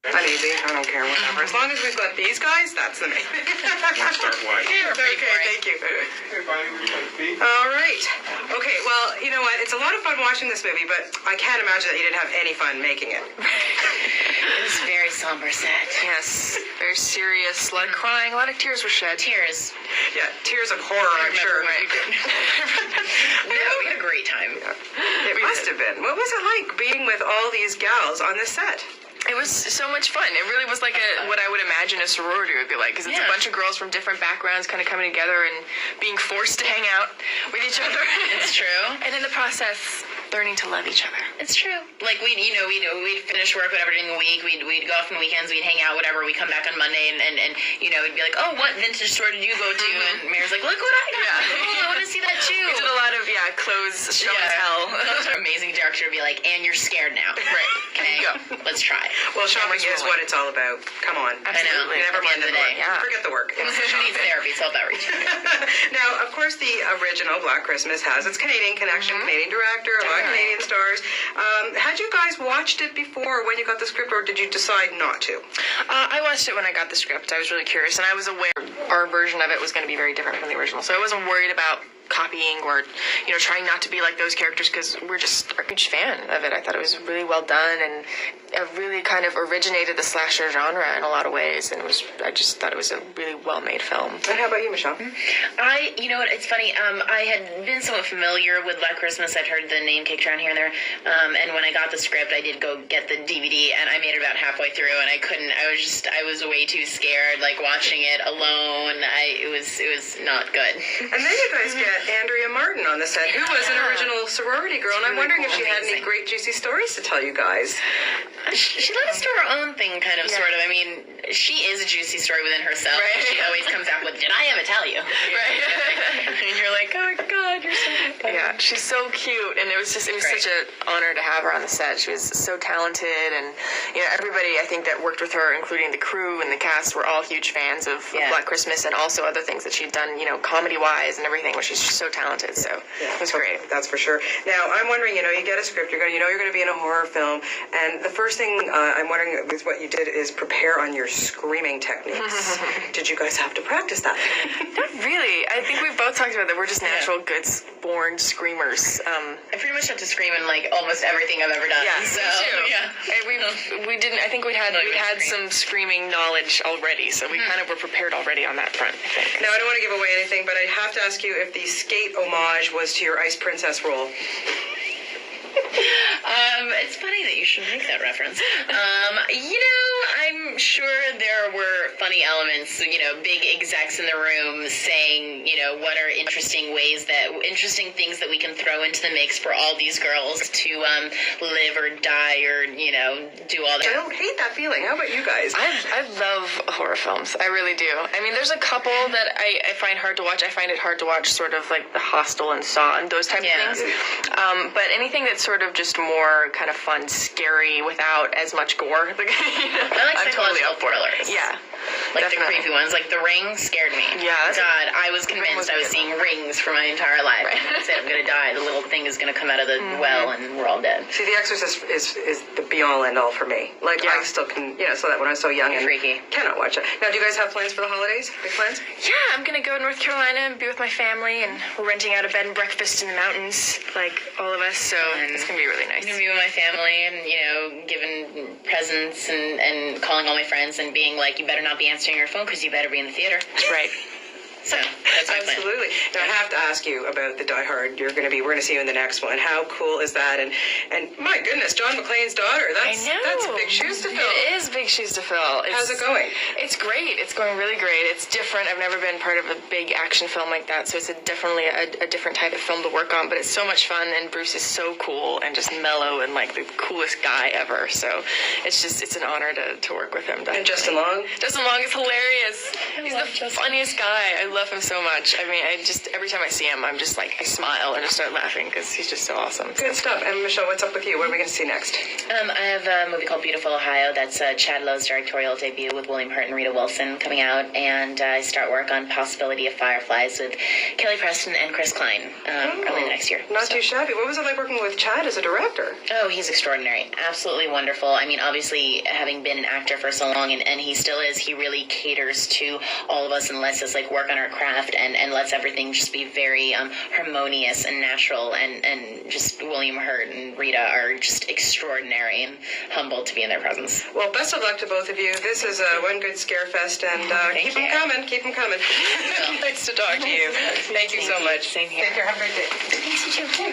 I'm easy. I don't care, whatever. As long as we've got these guys, that's the main thing. Start wide. Okay, thank you. All right. Okay, well, you know what? It's a lot of fun watching this movie, but I can't imagine that you didn't have any fun making it. It was very somber set. Yes, very serious. A lot of crying, a lot of tears were shed. Tears. Yeah, tears of horror, I'm sure. Right. No, we had a great time. Yeah. It must have been. What was it like being with all these gals on this set? It was so much fun. It really was like what I would imagine a sorority would be like, because it's a bunch of girls from different backgrounds kind of coming together and being forced to hang out with each other. It's true. And in the process, learning to love each other. It's true. Like we'd finish work, whatever, during the week. We'd go off on the weekends. We'd hang out, whatever. We'd come back on Monday, and we'd be like, oh, what vintage store did you go to? And Mary's like, look what I got. Oh, I want to see that too. We did a lot of clothes show and tell. Our amazing director would be like, and you're scared now. Right. Okay. Go. Let's try. Well, shopping is what it's all about. Come on. Absolutely. Never mind the day. work. Yeah. Forget the work. She needs therapy, self-outreach. Now, of course, the original Black Christmas has its Canadian connection, Canadian director, a lot of Canadian stars. Had you guys watched it before when you got the script, or did you decide not to? I watched it when I got the script. I was really curious, and I was aware our version of it was going to be very different from the original, so I wasn't worried about copying or trying not to be like those characters, because we're just a huge fan of it. I thought it was really well done, and it really kind of originated the slasher genre in a lot of ways, and I just thought it was a really well made film. And how about you, Michelle? You know what, it's funny, I had been somewhat familiar with Black Christmas. I'd heard the name kicked around here and there, and when I got the script, I did go get the DVD, and I made it about halfway through, and I was way too scared, like watching it alone. It was not good. And then you guys get Andrea Martin on the set, who was an original sorority girl, and I'm wondering if she had any great juicy stories to tell you guys. She let us do her own thing, kind of, sort of. I mean, she is a juicy story within herself. Right. She always comes out with, did I ever tell you? Right. And you're like, oh my God, you're so good. Yeah, she's so cute, and it was such an honor to have her on the set. She was so talented, and everybody I think that worked with her, including the crew and the cast, were all huge fans of Black Christmas, and also other things that she'd done, comedy-wise and everything, where she's just so talented. So it was great. That's for sure. Now, I'm wondering, you get a script, you're going to be in a horror film, and the first thing I'm wondering is what you did is prepare on your screaming techniques. Did you guys have to practice that? Not really. I think we've both talked about that. We're just natural, good-born screamers. I pretty much had to scream in like almost everything I've ever done. Yeah, so, me too. Yeah. And we didn't. I think we had some screaming knowledge already, so we kind of were prepared already on that front, I think. Now, I don't want to give away anything, but I have to ask you if the skate homage was to your Ice Princess role. It's funny that you should make that reference. I'm sure there were funny elements, big execs in the room saying, what are interesting things that we can throw into the mix for all these girls to live or die or, do all that. I don't hate that feeling. How about you guys? I love horror films. I really do. I mean, there's a couple that I find hard to watch. I find it hard to watch sort of like The Hostel and Saw and those type of things. But anything that's sort of just more kind of fun, scary, without as much gore. I like psychological thrillers. Yeah. Like definitely. the creepy ones. Like The Ring scared me. Yeah. God, I was convinced I was seeing rings for my entire life. Right. I said I'm going to die. The little thing is going to come out of the well and we're all dead. See, The Exorcist is the be-all, end-all for me. Like, I still can, so that when I was so young and freaky. Cannot watch it. Now, do you guys have plans for the holidays? Big plans? Yeah, I'm going to go to North Carolina and be with my family, and we're renting out a bed and breakfast in the mountains, like all of us, so it's going to be really nice. I'm going to be with my family and, giving presents and calling all my friends and being like, you better not be answering your phone because you better be in the theater. Right. So, that's my plan. Absolutely. Now, I have to ask you about the Die Hard. We're going to see you in the next one. How cool is that? And my goodness, John McClane's daughter. That's big shoes to fill. It is big shoes to fill. How's it going? It's great. It's going really great. It's different. I've never been part of a big action film like that, so it's definitely a different type of film to work on, but it's so much fun, and Bruce is so cool and just mellow and like the coolest guy ever, so it's an honor to work with him. And Justin Long? Justin Long is hilarious. He's the funniest guy. I love him so much. I mean, every time I see him, I'm just like, I smile and I start laughing because he's just so awesome. Good stuff. And Michelle, what's up with you? What are we going to see next? I have a movie called Beautiful Ohio. That's Chad Lowe's directorial debut with William Hurt and Rita Wilson coming out. And I start work on Possibility of Fireflies with Kelly Preston and Chris Klein early next year. Not too shabby. What was it like working with Chad as a director? Oh, he's extraordinary. Absolutely wonderful. I mean, obviously, having been an actor for so long, and he still is, he really caters to all of us and lets us, like, work on our craft and lets everything just be very harmonious and natural. And just William Hurt and Rita are just extraordinary and humbled to be in their presence. Well, best of luck to both of you. This is one good scare fest, and keep them coming. Keep them coming. Nice to talk to you. Thank you so much. Same here. Take care. Have a great day. Thanks, you too.